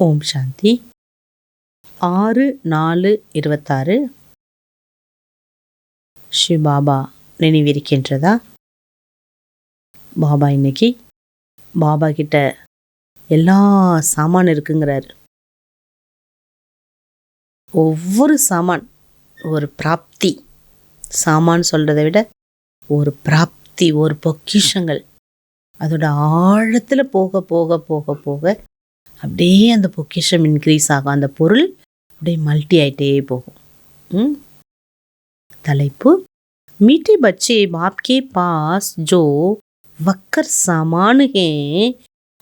ஓம் சாந்தி. 6/4/26 ஸ்ரீ பாபா நினைவிருக்கின்றதா? பாபா இன்னைக்கு பாபா கிட்ட எல்லா சாமான் இருக்குங்கிறாரு. ஒவ்வொரு சாமான் ஒரு பிராப்தி. சாமான் சொல்றதை விட ஒரு பிராப்தி, ஒரு பொக்கிஷங்கள். அதோட ஆழத்தில் போக போக போக போக அப்படியே அந்த பொக்கிஷம் இன்க்ரீஸ் ஆகும். அந்த பொருள் அப்படியே மல்டி ஆகிட்டே போகும். தலைப்பு: मीठे बच्चे बाप के पास जो वक्कर सामान है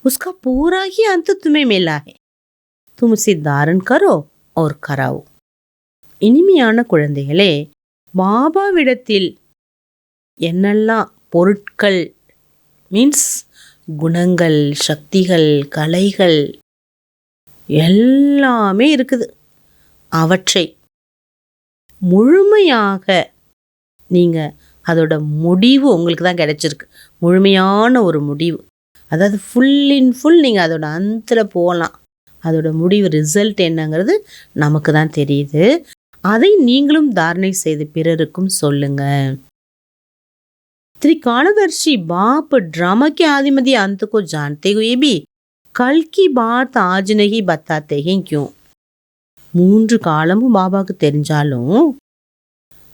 उसका पूरा ही अंत तुम्हें मिला है, तुम उसे धारण करो और कराओ. இனிமையான குழந்தைகளே, பாபாவிடத்தில் என்னெல்லாம் பொருட்கள் மீன்ஸ் குணங்கள், சக்திகள், கலைகள் எல்லாமே இருக்குது. அவற்றை முழுமையாக நீங்கள் அதோட முடிவு உங்களுக்கு தான் கிடைச்சிருக்கு. முழுமையான ஒரு முடிவு, அதாவது ஃபுல் இன் ஃபுல் நீங்கள் அதோட அந்தில் போகலாம். அதோட முடிவு ரிசல்ட் என்னங்கிறது நமக்கு தான் தெரியுது. அதை நீங்களும் தாரணை செய்து பிறருக்கும் சொல்லுங்க. त्रिकालदर्शी बाप ड्रामा के आदिमध्य अंत को जानते हुए भी कल की बात आज नहीं बताते हैं क्यों? 3 காலமும் பாபாவுக்கு தெரிஞ்சாலும்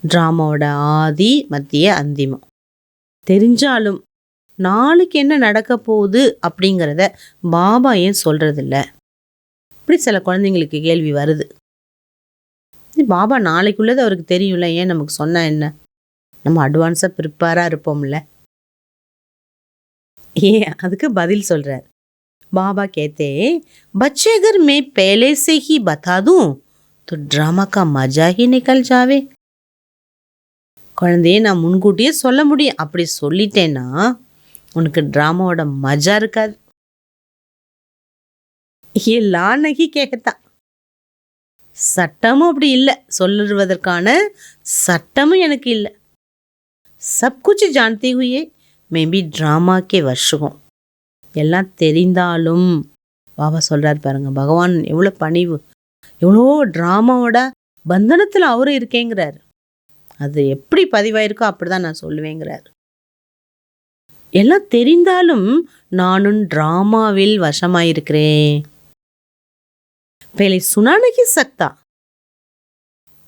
ட்ராமாவோட ஆதி மத்திய அந்திமம் தெரிஞ்சாலும் நாளைக்கு என்ன நடக்க போகுது அப்படிங்கிறத பாபா ஏன் சொல்றதில்ல? இப்படி சில குழந்தைங்களுக்கு கேள்வி வருது. பாபா நாளைக்குள்ளது அவருக்கு தெரியும்ல, ஏன் நமக்கு சொன்னா என்ன? நம்ம அட்வான்ஸாக ப்ரிப்பேராக இருப்போம்ல. அதுக்கு பதில் சொல்கிறார் பாபா. कहते बच्चे अगर मैं पहले से ही बता दूं तो ड्रामा का मजा ही निकल जावे. குழந்தையே, நான் முன்கூட்டியே சொல்ல முடியும். அப்படி சொல்லிட்டேன்னா உனக்கு ட்ராமாவோட மஜா இருக்காது. எல்லாம் நகி கேட்கத்தான். சட்டமும் அப்படி இல்லை, சொல்லுவதற்கான சட்டமும் எனக்கு இல்லை. सब कुछ जानते हुए मैं भी ड्रामा के वश हूँ. எல்லாம் தெரிந்தாலும் பாபா சொல்கிறார் பாருங்க, பகவான் எவ்வளோ பணிவு, எவ்வளோ ட்ராமாவோட பந்தனத்தில் அவரும் இருக்கேங்கிறார். அது எப்படி பதிவாயிருக்கோ அப்படி தான் நான் சொல்லுவேங்கிறார். எல்லாம் தெரிந்தாலும் நானும் ட்ராமாவில் வசமாயிருக்கிறேன். पहले सुना नहीं सकता,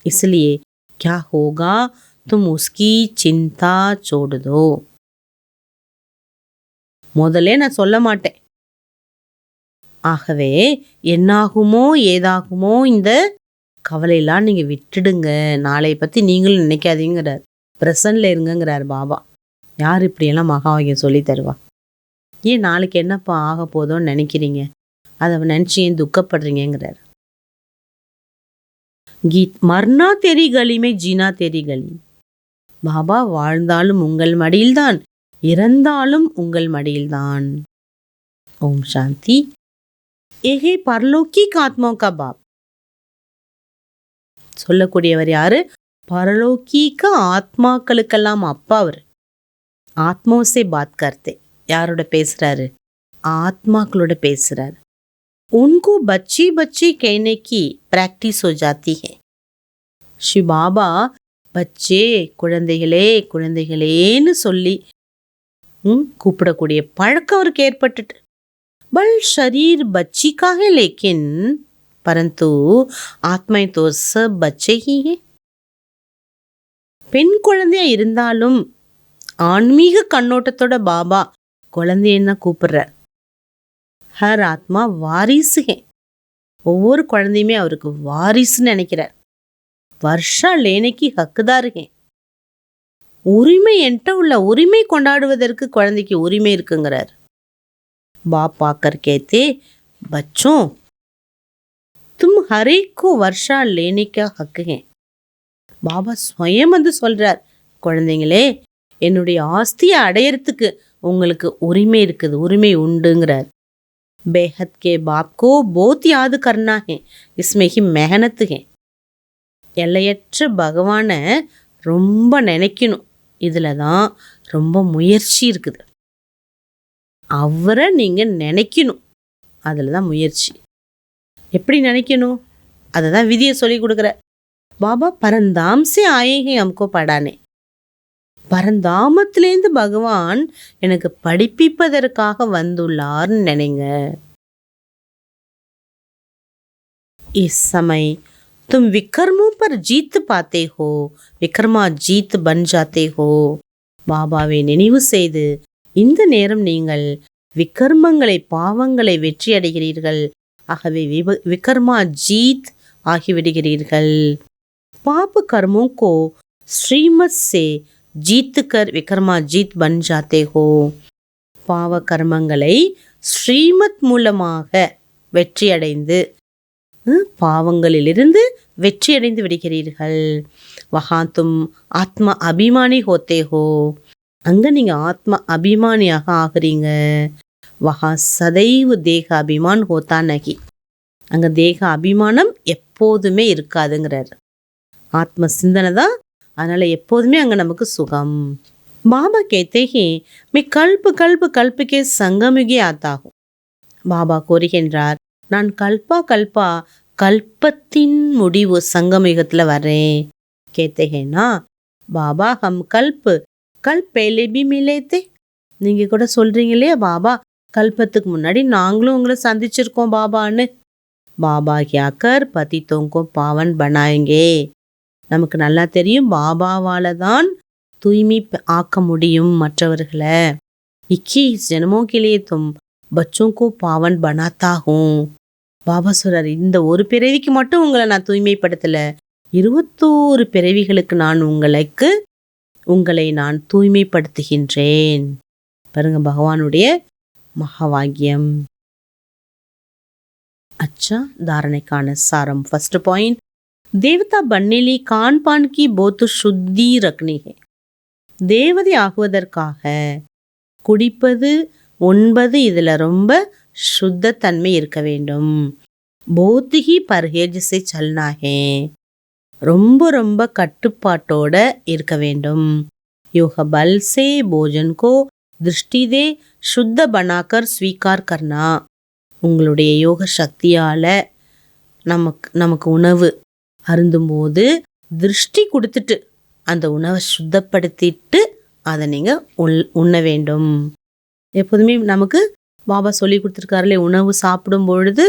इसलिए क्या होगा तुम उसकी चिंता छोड़ दो. முதல்ல நான் சொல்ல மாட்டேன், ஆகவே என்னாகுமோ ஏதாகுமோ இந்த கவலையெல்லாம் நீங்கள் விட்டுடுங்க. நாளைய பற்றி நீங்களும் நினைக்காதீங்கிறார். ப்ரெசன்ட்ல இருங்கிறார் பாபா. யார் இப்படியெல்லாம் மகாவாக்கியம் சொல்லி தருவா? ஏன் நாளைக்கு என்னப்பா ஆக போதோன்னு நினைக்கிறீங்க? அதை நினச்சி ஏன் துக்கப்படுறீங்கிறார். கீத் மர்னா தெரி கலிமே ஜீனா தெரி கலி. பாபா வாழ்ந்தாலும் உங்கள் மடியில்தான், இறந்தாலும் உங்கள் மடியில்தான். ஓம் சாந்தி. AK பரலோகிக் ஆத்மாவுக்கா pop. சொல்லக்கூடியவர் யாரு? பரலோகிக ஆத்மாக்களுக்கெல்லாம் அப்பா அவர். ஆத்மாசே பாத் கர்த்தே. யாரோட பேசுறாரு? ஆத்மாக்களோட பேசுறாரு. उनको बच्ची बच्ची कहने की प्रैक्टिस हो जाती है. श्री बाबा பச்சே, குழந்தைகளே குழந்தைகளேன்னு சொல்லி கூப்பிடக்கூடிய பழக்கம் அவருக்கு ஏற்பட்டுட்டு. பல் ஷரீர் பச்சி கா ஹை லேக்கின் பரந்து ஆத்மை தோ சப் பச்சே ஹி ஹை. பெண் குழந்தையா இருந்தாலும் ஆன்மீக கண்ணோட்டத்தோட பாபா குழந்தையன்னு தான் கூப்பிடுறார். ஹர் ஆத்மா வாரிசு ஹே. ஒவ்வொரு குழந்தையுமே அவருக்கு வாரிசுன்னு நினைக்கிறார். வருஷா லேனைக்கு ஹக்குதார் ஹே. உரிமை என்கிட்ட உள்ள உரிமை கொண்டாடுவதற்கு குழந்தைக்கு உரிமை இருக்குங்கிறார். பாப் பாக்கர் கேத்தே பச்சோं तुम हर एक को वर्षा लेने का हक है. பாபா ஸ்வயம் வந்து சொல்றார், குழந்தைங்களே என்னுடைய ஆஸ்தியை அடையறதுக்கு உங்களுக்கு உரிமை இருக்குது, உரிமை உண்டுங்கிறார். बेहद के बाप को बहुत याद करना है, इसमें ही मेहनत है. எல்லையற்ற பகவானை ரொம்ப நினைக்கணும், இதில் தான் ரொம்ப முயற்சி இருக்குது. அவரை நீங்கள் நினைக்கணும், அதில் தான் முயற்சி. எப்படி நினைக்கணும், அதை தான் விதியை சொல்லி கொடுக்குற. பாபா பரந்தாம் சே ஆயேகே அம்கோ படானே, பரந்தாமத்திலேருந்து பகவான் எனக்கு படிப்பிப்பதற்காக வந்துள்ளார்னு நினைங்க. इस समय तुम विक्रमों पर जीत पाते हो, विक्रमा जीत बन जाते हो. பாபாவை நினைவு செய்து இந்த நேரம் நீங்கள் விக்ரமங்களை பாவங்களை வெற்றி அடைகிறீர்கள். ஆகவே விக்ரமா ஜீத் ஆகிவிடுகிறீர்கள். पाप कर्मों को श्रीमत से जीत कर विक्रमा जीत बन जाते हो. பாவ கர்மங்களை ஸ்ரீமத் மூலமாக வெற்றியடைந்து பாவங்களிலிருந்து வெற்றியடைந்து விடுகிறீர்கள். வஹா தும் ஆத்ம அபிமானி ஹோத்தே ஹோ, அங்கே நீங்கள் ஆத்ம அபிமானியாக ஆகுறீங்க. வஹா சதைவு தேக அபிமான் ஹோத்தா நகி, அங்கே தேக அபிமானம் எப்போதுமே இருக்காதுங்கிறார். ஆத்ம சிந்தனை தான், அதனால் எப்போதுமே அங்கே நமக்கு சுகம். பாபா கேத்தே ஹே மே கல்ப கல்ப கல்புக்கே சங்கமுகே ஆத்தாகும். பாபா கூறுகின்றார், நான் கல்பா கல்பா கல்பத்தின் முடிவு சங்கமயுகத்தில் வர்றேன். கேத்தேன்னா பாபா ஹம் கல்பு கல் பேலே பி மிலேத்தே, நீங்கள் கூட சொல்கிறீங்க இல்லையா பாபா கல்பத்துக்கு முன்னாடி நாங்களும் உங்களை சந்திச்சிருக்கோம் பாபான்னு. பாபா கியாக்கர் பதித்தோங்கோ பாவன் பனாயங்கே, நமக்கு நல்லா தெரியும் பாபாவால் தான் தூய்மை ஆக்க முடியும் மற்றவர்களை. 21 ஜென்மோं के लिए तुम बच्चों को पावन बनाता हूँ. பாபா சொல்றாரு, இந்த ஒரு பிறவிக்கு மட்டும் உங்களை நான் தூய்மைப்படுத்தலை, 21 பிறவிகளுக்கு நான் உங்களை நான் தூய்மைப்படுத்துகின்றேன். பாருங்க பகவானுடைய மகாவாக்கியம். अच्छा, धारणेकाன सारम. फर्स्ट पॉइंट, देवता बनने लिए खान पान की बहुत शुद्धि रखनी है. தேவதை ஆகுவதற்காக குடிப்பது உண்பது இதில் ரொம்ப சுத்தத்தன்மை இருக்க வேண்டும். போத்திகி பர்ஹேஜ் சே சல்னா ஹே, ரொம்ப ரொம்ப கட்டுப்பாட்டோட இருக்க வேண்டும். யோக பல் சே போஜன் கோ திருஷ்டி தே சுத்த பனாக்கர் ஸ்வீகார் கர்னா, உங்களுடைய யோக சக்தியால் நமக்கு உணவு அருந்தும்போது திருஷ்டி கொடுத்துட்டு அந்த உணவை சுத்தப்படுத்திட்டு அதை நீங்கள் உண்ண வேண்டும். எப்போதுமே நமக்கு பாபா சொல்லி கொடுத்துருக்காருலே, உணவு சாப்பிடும் பொழுது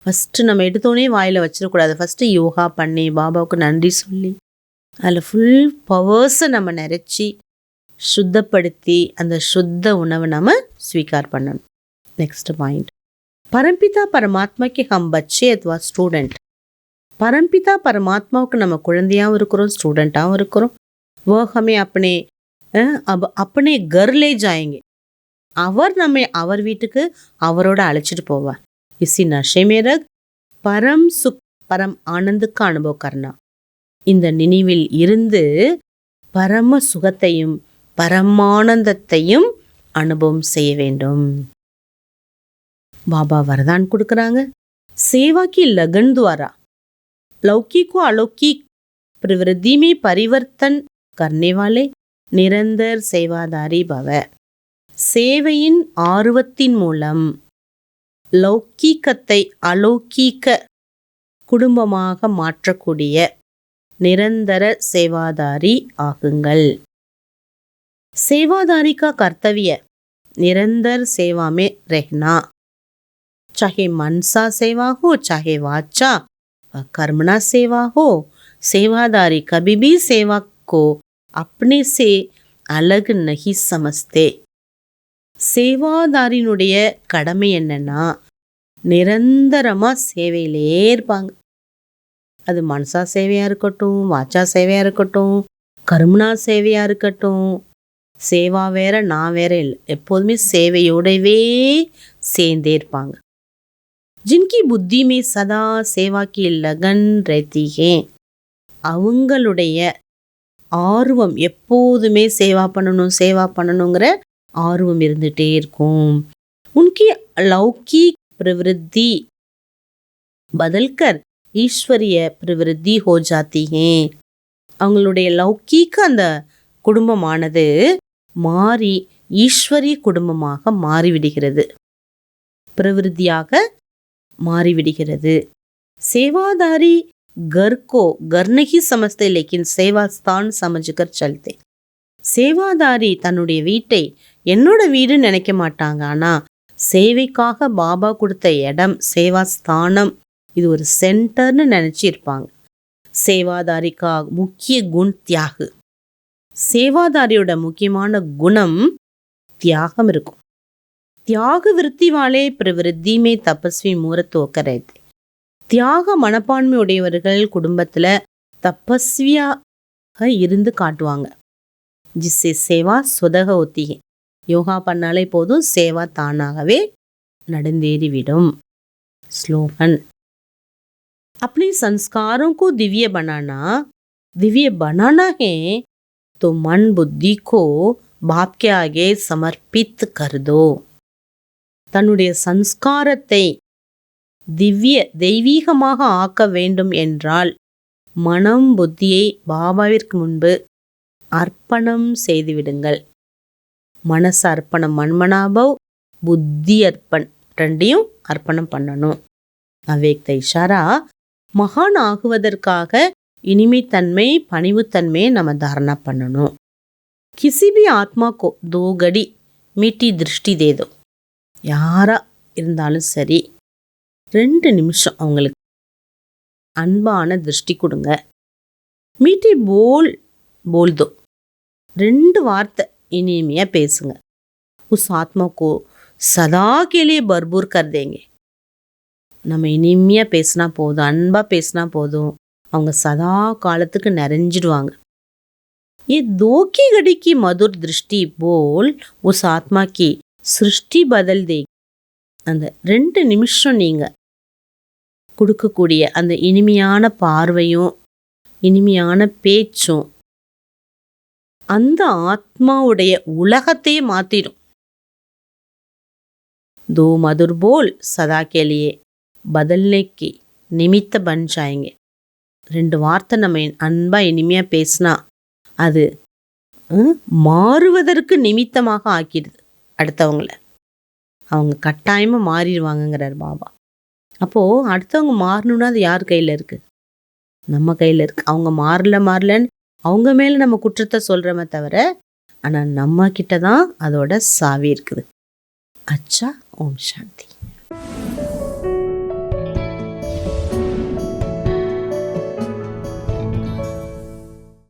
ஃபஸ்ட்டு நம்ம எடுத்தோடனே வாயில் வச்சிடக்கூடாது. ஃபஸ்ட்டு யோகா பண்ணி பாபாவுக்கு நன்றி சொல்லி அதில் ஃபுல் பவர்ஸை நம்ம நிறச்சி சுத்தப்படுத்தி அந்த சுத்த உணவை நம்ம ஸ்வீகார் பண்ணணும். நெக்ஸ்ட் பாயிண்ட், பரம்பிதா பரமாத்மாக்கு ஹம் பச்சே அத்வா ஸ்டூடெண்ட். பரம்பிதா பரமாத்மாவுக்கு நம்ம குழந்தையாகவும் இருக்கிறோம், ஸ்டூடெண்ட்டாகவும் இருக்கிறோம். वो हमें अपने घर ले जाएंगे, அவர் நம்மை அவர் வீட்டுக்கு அவரோட அழைச்சிட்டு போவார். இசி நஷே மேரக் பரம் சுக் பரம் ஆனந்துக்கு அனுபவம் கர்னா, இந்த நினைவில் இருந்து பரம சுகத்தையும் பரமானந்தத்தையும் அனுபவம் செய்ய வேண்டும். பாபா வரதான் கொடுக்குறாங்க. सेवा की लगन द्वारा लौकिक को अलौकिक प्रवृत्ति में परिवर्तन करने वाले निरंतर सेवादारी भव. சேவையின் ஆர்வத்தின் மூலம் லௌகீகத்தை அலௌகீக குடும்பமாக மாற்றக்கூடிய நிரந்தர சேவாதாரி ஆகுங்கள். सेवादारी का कर्तव्य निरंतर सेवा में रहना, चाहे मनसा सेवा हो चाहे वाचा व कर्मणा सेवा हो. सेवादारी कभी भी सेवा को अपने से अलग नहीं समझते. சேவாதாரினுடைய கடமை என்னன்னா நிரந்தரமாக சேவையிலே இருப்பாங்க. அது மனசா சேவையாக இருக்கட்டும், வாச்சா சேவையாக இருக்கட்டும், கர்மனா சேவையாக இருக்கட்டும். சேவா வேற நான் வேற இல்லை, எப்போதுமே சேவையோடவே சேர்ந்தே இருப்பாங்க. ஜின்கி புத்தி மே சதா சேவா கி லகன் ரஹதி ஹே, அவங்களுடைய ஆர்வம் எப்போதுமே சேவா பண்ணணுங்கிற ஆர்வம் இருந்துகிட்டே இருக்கும். உன்கி லௌகிக் பிரவருத்தி பதல்கர் ஈஸ்வரிய பிரவருத்தி ஹோ ஜாத்தி ஹே, அவங்களுடைய லௌகீக அந்த குடும்பமானது மாறி ஈஸ்வரிய குடும்பமாக மாறிவிடுகிறது, பிரவருத்தியாக மாறிவிடுகிறது. सेवादारी घर को घर नहीं समझते लेकिन सेवा स्थान समझकर चलते. சேவாதாரி தன்னுடைய வீட்டை என்னோட வீடுன்னு நினைக்க மாட்டாங்க. ஆனா சேவைக்காக பாபா கொடுத்த இடம் சேவா ஸ்தானம், இது ஒரு சென்டர்னு நினைச்சு இருப்பாங்க. சேவாதாரிக்கா முக்கிய குண் தியாகு. சேவாதாரியோட முக்கியமான குணம் தியாகம் இருக்கும். தியாக விருத்தி வாலே பிரவிருத்தி மே தபஸ்வி மூரத் ஹோக்கர் ரஹதே. தியாக மனப்பான்மை உடையவர்கள் குடும்பத்துல தபஸ்வியாக இருந்து காட்டுவாங்க. ஜிஸ்ஸே சேவா சுதக ஒத்திகை. யோகா பண்ணாலே போதும், சேவா தானாகவே நடந்தேறிவிடும். ஸ்லோகன். अपने संस्कारों को दिव्य बनाना है तो मन बुद्धि को बाप के आगे समर्पित कर दो. தன்னுடைய சன்ஸ்காரத்தை தெய்வீகமாக ஆக்க வேண்டும் என்றால் மனம் புத்தியை பாபாவிற்கு முன்பு அர்ப்பணம் செய்துவிடுங்கள். மனசு அர்ப்பணம், மன்மனாபவ், புத்தி அர்ப்பண், ரெண்டையும் அர்ப்பணம் பண்ணணும். அவ்யக்த இஷாரா, மகான் ஆகுவதற்காக இனிமைத்தன்மை பணிவுத்தன்மையை நம்ம தாரணா பண்ணணும். கிசி பி ஆத்மா கோ தோ கடி மீட்டி திருஷ்டி தேதோ. யாரா இருந்தாலும் சரி 2 நிமிஷம் அவங்களுக்கு அன்பான திருஷ்டி கொடுங்க. மீட்டி போல் தோ, 2 வார்த்தை இனிமையா பேசுங்க. உஸ் ஆத்மா கோ சதா கேலியே பர்பூர் கர் தேங்க. நம்ம இனிமையா பேசினா போதும், அன்பா பேசினா போதும், அவங்க சதா காலத்துக்கு நிறைஞ்சிடுவாங்க. ये 2 की घड़ी की मधुर दृष्टि बोल उस आत्मा की सृष्टि बदल देगी. அந்த 2 நிமிஷம் நீங்க கொடுக்கக்கூடிய அந்த இனிமையான பார்வையும் இனிமையான பேச்சும் அந்த ஆத்மாவுடைய உலகத்தையே மாத்திடும். दो मधुर बोल सदा के लिए बदलने की निमित्त बन जाएंगे. 2 வார்த்தை நம்ம அன்பா இனிமையா பேசினா அது மாறுவதற்கு நிமித்தமாக ஆக்கிடுது அடுத்தவங்கள. அவங்க கட்டாயமா மாறிடுவாங்கங்கிறார் பாபா. அப்போ அடுத்தவங்க மாறணும்னா அது யார் கையில இருக்கு? நம்ம கையில இருக்கு. அவங்க மாறலன்னு அவங்க மேல நம்ம குற்றத்தை சொல்றோமே தவிர, ஆனா நம்ம கிட்ட தான் அதோட சாவி இருக்குது. அச்சா. ஓம் சாந்தி.